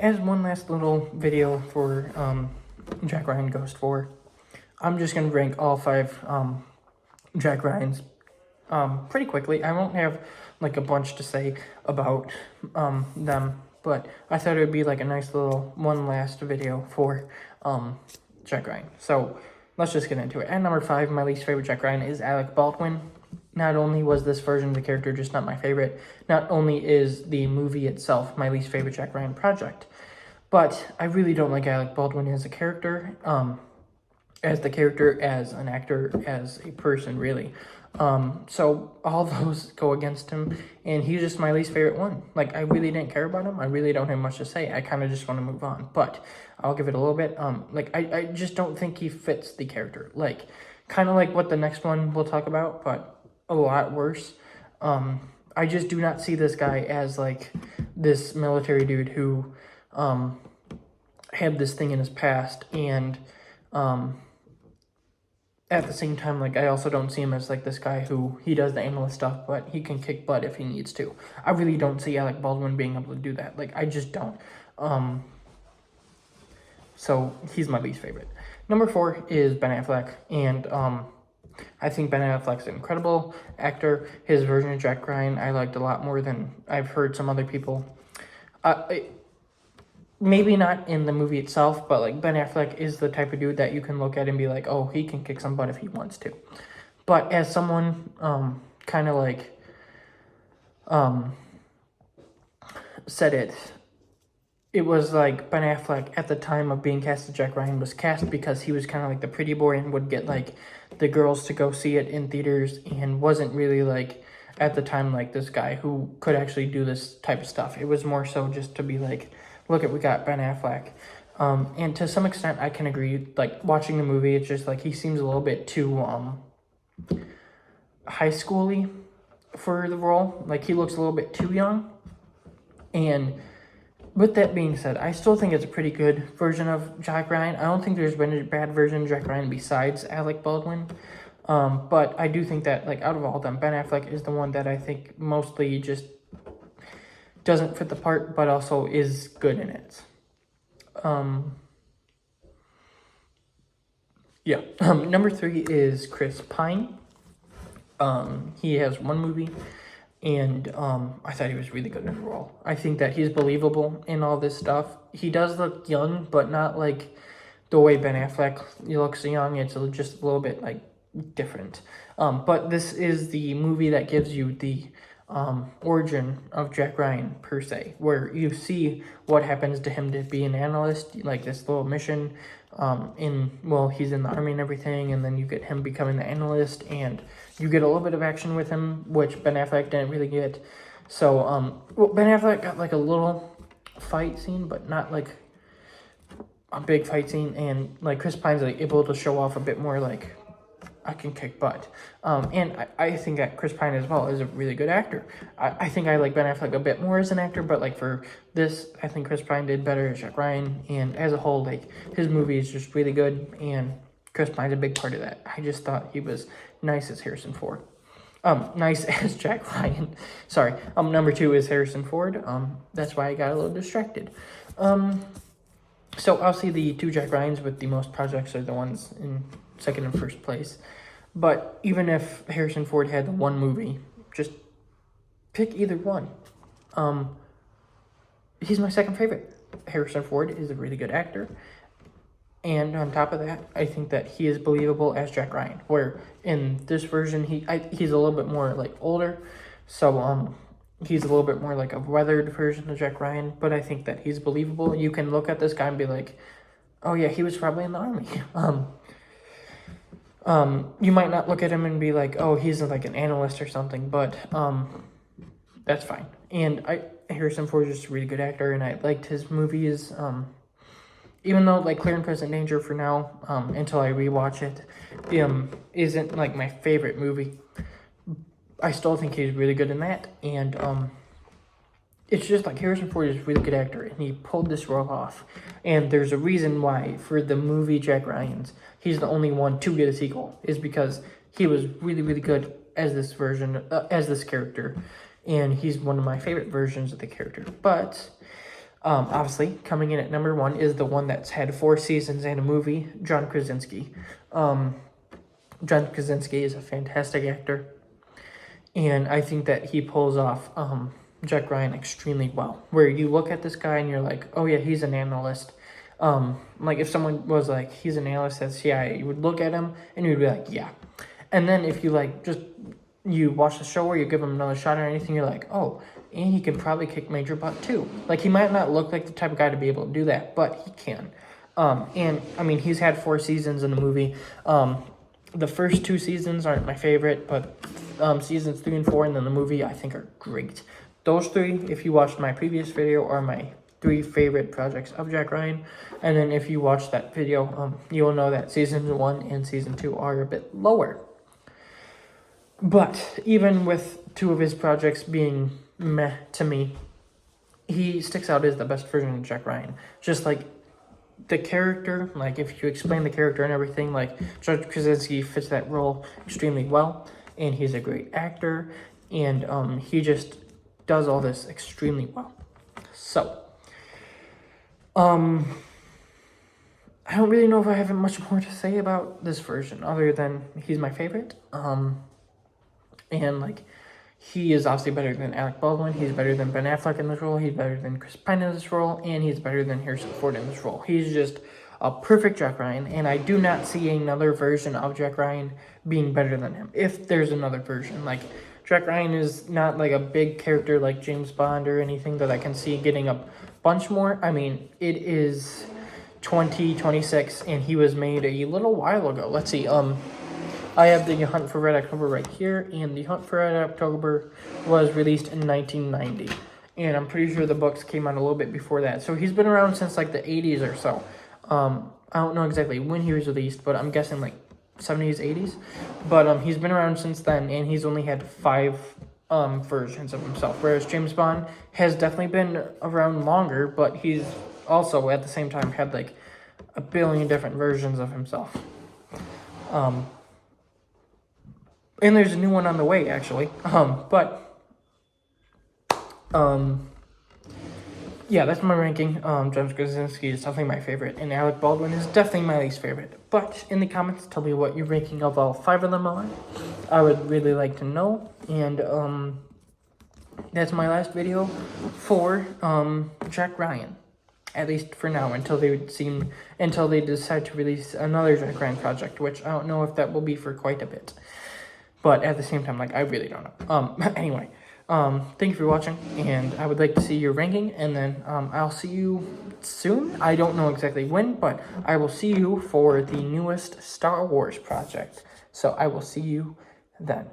as one last little video for Jack Ryan Ghost 4, I'm just going to rank all 5 Jack Ryans pretty quickly. I won't have like a bunch to say about them, but I thought it would be like a nice little one last video for Jack Ryan. So let's just get into it. At number 5, my least favorite Jack Ryan is Alec Baldwin. Not only was this version of the character just not my favorite, not only is the movie itself my least favorite Jack Ryan project, but I really don't like Alec Baldwin as a character, as an actor, as a person, really. So all those go against him, and he's just my least favorite one. Like, I really didn't care about him. I really don't have much to say. I kind of just want to move on, but I'll give it a little bit. I just don't think he fits the character. Like, kind of like what the next one we'll talk about, but a lot worse. I just do not see this guy as, like, this military dude who, had this thing in his past, and, at the same time, like, I also don't see him as, like, this guy who, he does the analyst stuff, but he can kick butt if he needs to. I really don't see Alec Baldwin being able to do that. Like, I just don't. So, he's my least favorite. Number 4 is Ben Affleck, and, I think Ben Affleck's an incredible actor. His version of Jack Ryan I liked a lot more than I've heard some other people. Maybe not in the movie itself, but like Ben Affleck is the type of dude that you can look at and be like, oh, he can kick some butt if he wants to. But as someone kind of like said it was like Ben Affleck at the time of being cast as Jack Ryan was cast because he was kind of like the pretty boy and would get like the girls to go see it in theaters, and wasn't really like at the time like this guy who could actually do this type of stuff. It was more so just to be like, look at, we got Ben Affleck. And to some extent I can agree, like watching the movie, it's just like he seems a little bit too high schooly for the role. Like he looks a little bit too young. And with that being said, I still think it's a pretty good version of Jack Ryan. I don't think there's been a bad version of Jack Ryan besides Alec Baldwin. But I do think that, like, out of all of them, Ben Affleck is the one that I think mostly just doesn't fit the part, but also is good in it. Number 3 is Chris Pine. He has one movie, and I thought he was really good in the role. I think that he's believable in all this stuff. He does look young, but not like the way Ben Affleck looks young. It's just a little bit like different. But this is the movie that gives you the origin of Jack Ryan per se, where you see what happens to him to be an analyst, like this little mission he's in the army and everything, and then you get him becoming the analyst, and you get a little bit of action with him, which Ben Affleck didn't really get. So Ben Affleck got like a little fight scene, but not like a big fight scene, and like Chris Pine's like able to show off a bit more, like, I can kick butt. And I think that Chris Pine as well is a really good actor. I think I like Ben Affleck a bit more as an actor, but like for this, I think Chris Pine did better as Jack Ryan. And as a whole, like, his movie is just really good, and Chris Pine's a big part of that. I just thought he was nice as Harrison Ford. Nice as Jack Ryan. Sorry. Number 2 is Harrison Ford. That's why I got a little distracted. So I'll see the 2 Jack Ryans with the most projects are the ones in second and first place. But even if Harrison Ford had the one movie, just pick either one. He's my second favorite. Harrison Ford is a really good actor. And on top of that, I think that he is believable as Jack Ryan, where in this version, he's a little bit more like older. So he's a little bit more like a weathered version of Jack Ryan, but I think that he's believable. You can look at this guy and be like, oh yeah, he was probably in the army. You might not look at him and be like, oh, he's like an analyst or something, but that's fine. And Harrison Ford is just a really good actor, and I liked his movies. Even though like Clear and Present Danger for now, until I rewatch it, isn't like my favorite movie, I still think he's really good in that. And it's just like Harrison Ford is a really good actor, and he pulled this role off. And there's a reason why for the movie Jack Ryan's, he's the only one to get a sequel, is because he was really, really good as this version, as this character. And he's one of my favorite versions of the character. But Obviously, coming in at number 1 is the one that's had 4 seasons and a movie, John Krasinski. John Krasinski is a fantastic actor, and I think that he pulls off Jack Ryan extremely well. Where you look at this guy and you're like, oh yeah, he's an analyst. Like if someone was like, he's an analyst at CIA, you would look at him and you'd be like, yeah. And then if you like just you watch the show or you give him another shot or anything, you're like, oh, and he can probably kick major butt too. Like he might not look like the type of guy to be able to do that, but he can. And I mean, he's had 4 seasons in the movie. The first 2 seasons aren't my favorite, but seasons 3 and 4 and then the movie I think are great. Those 3, if you watched my previous video, are my 3 favorite projects of Jack Ryan. And then if you watch that video, you will know that season 1 and season 2 are a bit lower. But even with 2 of his projects being meh to me, he sticks out as the best version of Jack Ryan. Just like the character, like if you explain the character and everything, like John Krasinski fits that role extremely well, and he's a great actor, and he just does all this extremely well. So, I don't really know if I have much more to say about this version other than he's my favorite. And like he is obviously better than Alec Baldwin, he's better than Ben Affleck in this role, he's better than Chris Pine in this role, and he's better than Harrison Ford in this role. He's just a perfect Jack Ryan, and I do not see another version of Jack Ryan being better than him. If there's another version, like Jack Ryan is not like a big character like James Bond or anything that I can see getting a bunch more. I mean, it is 2026 and he was made a little while ago. Let's see, I have the Hunt for Red October right here, and the Hunt for Red October was released in 1990. And I'm pretty sure the books came out a little bit before that. So he's been around since like the 80s or so. I don't know exactly when he was released, but I'm guessing like 70s, 80s. But he's been around since then, and he's only had 5 versions of himself. Whereas James Bond has definitely been around longer, but he's also at the same time had like a billion different versions of himself. And there's a new one on the way, actually. Yeah, that's my ranking. John Krasinski is definitely my favorite, and Alec Baldwin is definitely my least favorite. But in the comments, tell me what your ranking of all 5 of them are. I would really like to know. And that's my last video for Jack Ryan. At least for now, until they decide to release another Jack Ryan project, which I don't know if that will be for quite a bit. But at the same time, like, I really don't know. Anyway, thank you for watching, and I would like to see your ranking, and then I'll see you soon. I don't know exactly when, but I will see you for the newest Star Wars project. So I will see you then.